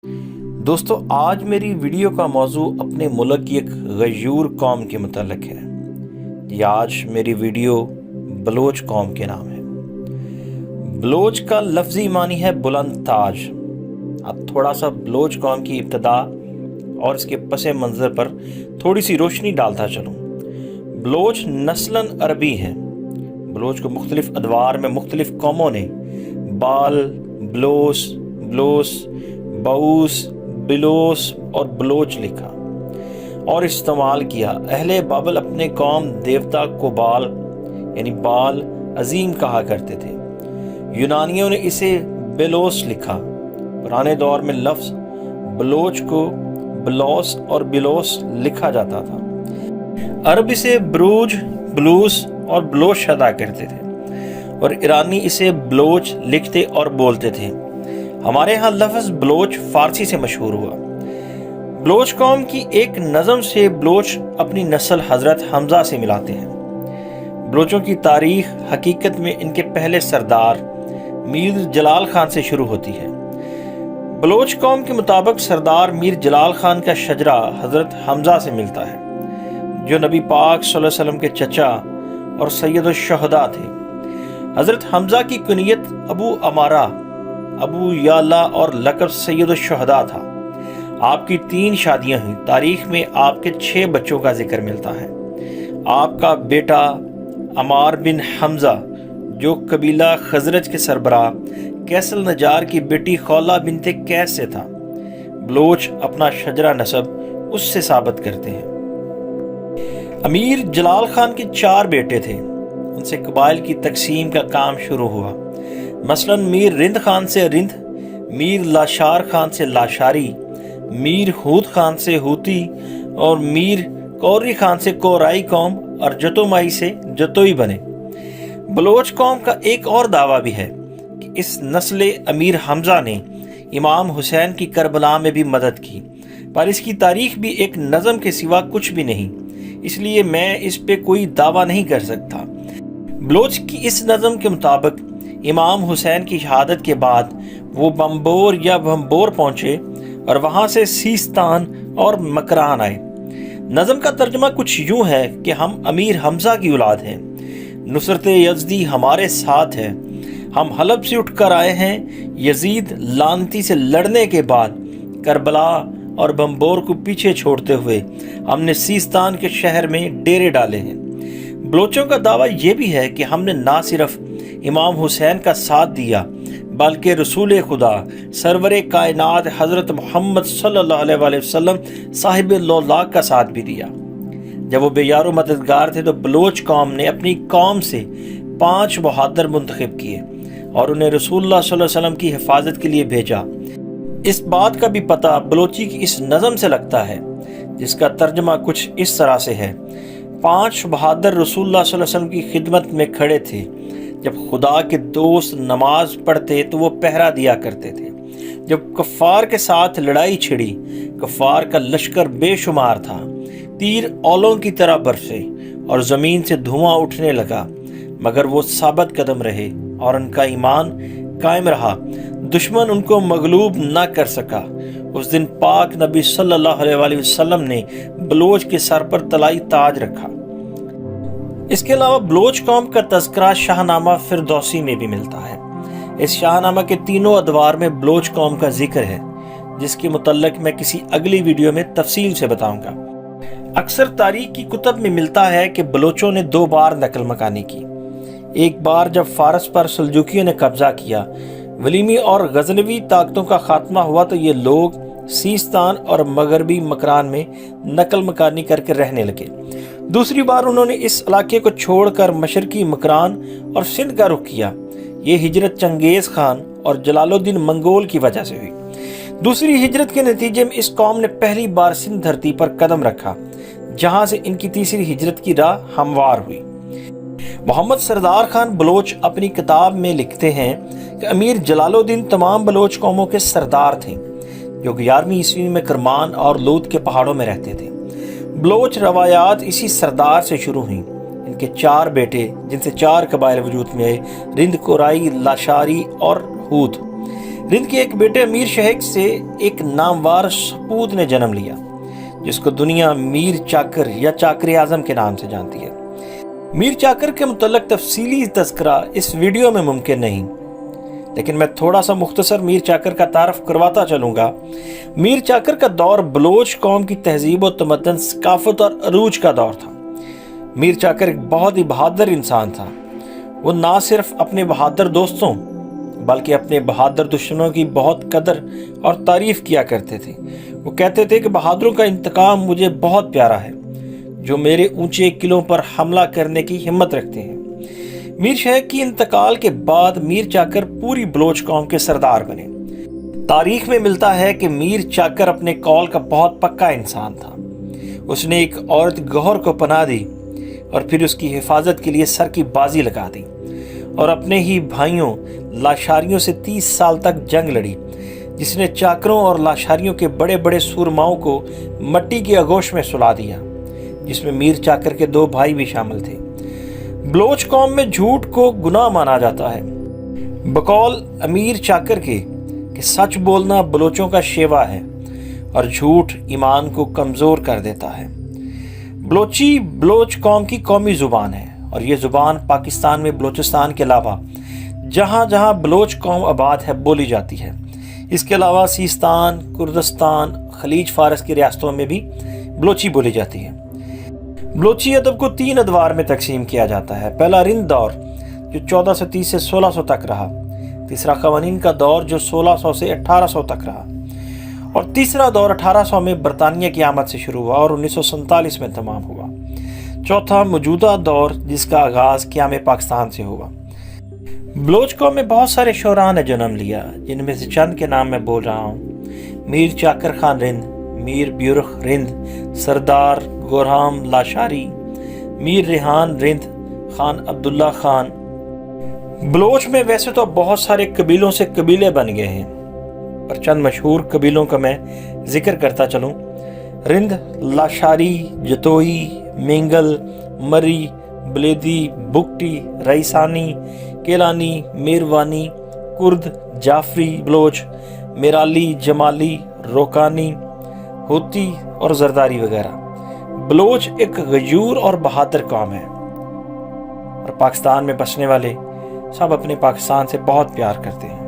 دوستو آج میری ویڈیو کا موضوع اپنے ملک کی ایک غیور قوم کے متعلق ہے۔ یہ آج میری ویڈیو بلوچ قوم کے نام ہے۔ بلوچ کا لفظی معنی ہے بلند تاج۔ اب تھوڑا سا بلوچ قوم کی ابتدا اور اس کے پس منظر پر تھوڑی سی روشنی ڈالتا چلوں۔ بلوچ نسلاً عربی ہیں۔ بلوچ کو مختلف ادوار میں مختلف قوموں نے بال، بلوس، بوس، بلوس اور بلوچ لکھا اور استعمال کیا۔ اہل بابل اپنے قوم دیوتا کو بال یعنی بال عظیم کہا کرتے تھے۔ یونانیوں نے اسے بلوس لکھا۔ پرانے دور میں لفظ بلوچ کو بلوس اور بلوس لکھا جاتا تھا۔ عرب اسے بروج، بلوس اور بلوش ادا کرتے تھے اور ایرانی اسے بلوچ لکھتے اور بولتے تھے۔ ہمارے ہاں لفظ بلوچ فارسی سے مشہور ہوا۔ بلوچ قوم کی ایک نظم سے بلوچ اپنی نسل حضرت حمزہ سے ملاتے ہیں۔ بلوچوں کی تاریخ حقیقت میں ان کے پہلے سردار میر جلال خان سے شروع ہوتی ہے۔ بلوچ قوم کے مطابق سردار میر جلال خان کا شجرہ حضرت حمزہ سے ملتا ہے، جو نبی پاک صلی اللہ علیہ وسلم کے چچا اور سید الشہداء تھے۔ حضرت حمزہ کی کنیت ابو امارہ، ابو یالا اور لقب سید الشہداء تھا۔ آپ کی 3 شادیاں ہوئیں۔ تاریخ میں آپ کے 6 بچوں کا ذکر ملتا ہے۔ آپ کا بیٹا عمار بن حمزہ جو قبیلہ خزرج کے سربراہ قیس النجار کی بیٹی خولہ بنت قیس سے تھا۔ بلوچ اپنا شجرہ نسب اس سے ثابت کرتے ہیں۔ امیر جلال خان کے 4 بیٹے تھے۔ ان سے قبائل کی تقسیم کا کام شروع ہوا۔ مثلا میر رند خان سے رند، میر لاشار خان سے لاشاری، میر ہود خان سے ہوتی اور میر کوری خان سے کورائی قوم اور جتومائی سے جتوئی بنے۔ بلوچ قوم کا ایک اور دعویٰ بھی ہے کہ اس نسل امیر حمزہ نے امام حسین کی کربلا میں بھی مدد کی، پر اس کی تاریخ بھی ایک نظم کے سوا کچھ بھی نہیں، اس لیے میں اس پہ کوئی دعویٰ نہیں کر سکتا۔ بلوچ کی اس نظم کے مطابق امام حسین کی شہادت کے بعد وہ بمبور یا بھمبور پہنچے اور وہاں سے سیستان اور مکران آئے۔ نظم کا ترجمہ کچھ یوں ہے کہ ہم امیر حمزہ کی اولاد ہیں، نصرت یزدی ہمارے ساتھ ہے، ہم حلب سے اٹھ کر آئے ہیں، یزید لعنتی سے لڑنے کے بعد کربلا اور بمبور کو پیچھے چھوڑتے ہوئے ہم نے سیستان کے شہر میں ڈیرے ڈالے ہیں۔ بلوچوں کا دعویٰ یہ بھی ہے کہ ہم نے نہ صرف امام حسین کا ساتھ دیا بلکہ رسول خدا سرور کائنات حضرت محمد صلی اللہ علیہ وآلہ وسلم صاحب اللہ کا ساتھ بھی دیا۔ جب وہ بے یار و مددگار تھے تو بلوچ قوم نے اپنی قوم سے 5 بہادر منتخب کیے اور انہیں رسول اللہ صلی اللہ علیہ وسلم کی حفاظت کے لیے بھیجا۔ اس بات کا بھی پتہ بلوچی کی اس نظم سے لگتا ہے، جس کا ترجمہ کچھ اس طرح سے ہے۔ 5 بہادر رسول اللہ صلی اللہ علیہ وسلم کی خدمت میں کھڑے تھے۔ جب خدا کے دوست نماز پڑھتے تو وہ پہرا دیا کرتے تھے۔ جب کفار کے ساتھ لڑائی چھڑی، کفار کا لشکر بے شمار تھا، تیر اولوں کی طرح برسے اور زمین سے دھواں اٹھنے لگا، مگر وہ ثابت قدم رہے اور ان کا ایمان قائم رہا۔ دشمن ان کو مغلوب نہ کر سکا۔ اس دن پاک نبی صلی اللہ علیہ وآلہ وسلم نے بلوچ کے سر پر طلائی تاج رکھا۔ اس کے علاوہ بلوچ قوم کا تذکرہ شاہ نامہ فردوسی میں بھی ملتا ہے۔ اس شاہ نامہ کے 3 ادوار میں بلوچ قوم کا ذکر ہے، جس کے متعلق میں کسی اگلی ویڈیو میں تفصیل سے بتاؤں گا۔ اکثر تاریخ کی کتب میں ملتا ہے کہ بلوچوں نے 2 بار نقل مکانی کی۔ ایک بار جب فارس پر سلجوکیوں نے قبضہ کیا، ولیمی اور غزنوی طاقتوں کا خاتمہ ہوا تو یہ لوگ سیستان اور مغربی مکران میں نقل مکانی کر کے رہنے لگے۔ دوسری بار انہوں نے اس علاقے کو چھوڑ کر مشرقی مکران اور سندھ کا رخ کیا۔ یہ ہجرت چنگیز خان اور جلال الدین منگول کی وجہ سے ہوئی۔ دوسری ہجرت کے نتیجے میں اس قوم نے پہلی بار سندھ دھرتی پر قدم رکھا، جہاں سے ان کی تیسری ہجرت کی راہ ہموار ہوئی۔ محمد سردار خان بلوچ اپنی کتاب میں لکھتے ہیں کہ امیر جلال الدین تمام بلوچ قوموں کے سردار تھے، جو 11ویں عیسوی میں کرمان اور لود کے پہاڑوں میں رہتے تھے۔ بلوچ روایات اسی سردار سے شروع ہوئیں۔ ان کے 4 بیٹے، جن سے 4 قبائل وجود میں آئے، رند، کورائی، لاشاری اور ہود۔ رند کے ایک بیٹے میر شہک سے ایک نامور سپود نے جنم لیا جس کو دنیا میر چاکر یا چاکر اعظم کے نام سے جانتی ہے۔ میر چاکر کے متعلق تفصیلی تذکرہ اس ویڈیو میں ممکن نہیں، لیکن میں تھوڑا سا مختصر میر چاکر کا تعارف کرواتا چلوں گا۔ میر چاکر کا دور بلوچ قوم کی تہذیب و تمدن، ثقافت اور عروج کا دور تھا۔ میر چاکر ایک بہت ہی بہادر انسان تھا۔ وہ نہ صرف اپنے بہادر دوستوں بلکہ اپنے بہادر دشمنوں کی بہت قدر اور تعریف کیا کرتے تھے۔ وہ کہتے تھے کہ بہادروں کا انتقام مجھے بہت پیارا ہے، جو میرے اونچے قلعوں پر حملہ کرنے کی ہمت رکھتے ہیں۔ میر شہک کی انتقال کے بعد میر چاکر پوری بلوچ قوم کے سردار بنے۔ تاریخ میں ملتا ہے کہ میر چاکر اپنے قول کا بہت پکا انسان تھا۔ اس نے ایک عورت گوہر کو پناہ دی اور پھر اس کی حفاظت کے لیے سر کی بازی لگا دی اور اپنے ہی بھائیوں لاشاریوں سے 30 سال تک جنگ لڑی، جس نے چاکروں اور لاشاریوں کے بڑے بڑے سورماؤں کو مٹی کی آغوش میں سلا دیا، جس میں میر چاکر کے 2 بھائی بھی شامل تھے۔ بلوچ قوم میں جھوٹ کو گناہ مانا جاتا ہے، بقول امیر چاکر کے کہ سچ بولنا بلوچوں کا شیوا ہے اور جھوٹ ایمان کو کمزور کر دیتا ہے۔ بلوچی بلوچ قوم کی قومی زبان ہے اور یہ زبان پاکستان میں بلوچستان کے علاوہ جہاں جہاں بلوچ قوم آباد ہے بولی جاتی ہے۔ اس کے علاوہ سیستان، کردستان، خلیج فارس کی ریاستوں میں بھی بلوچی بولی جاتی ہے۔ بلوچی ادب کو 3 ادوار میں تقسیم کیا جاتا ہے۔ پہلا رند دور جو 1430 سے 1600 تک رہا، تیسرا قوانین کا دور جو 1600 سے 1800 تک رہا، اور تیسرا دور 1800 میں برطانیہ کی آمد سے شروع ہوا اور 1947 میں تمام ہوا۔ چوتھا موجودہ دور جس کا آغاز قیام پاکستان سے ہوا۔ بلوچ قوم میں بہت سارے شعراء نے جنم لیا، جن میں سے چند کے نام میں بول رہا ہوں۔ میر چاکر خان رند، میر بیورخ رند، سردار گورہام لاشاری، میر ریحان رند، خان عبداللہ خان۔ بلوچ میں ویسے تو بہت سارے قبیلوں سے قبیلے بن گئے ہیں، پر چند مشہور قبیلوں کا میں ذکر کرتا چلوں۔ رند، لاشاری، جتوئی، مینگل، مری، بلیدی، بگٹی، ریسانی، کیلانی، میروانی، کرد، جعفری بلوچ، میرالی، جمالی، روکانی، ہوتی اور زرداری وغیرہ۔ بلوچ ایک غیور اور بہادر قوم ہے اور پاکستان میں بسنے والے سب اپنے پاکستان سے بہت پیار کرتے ہیں۔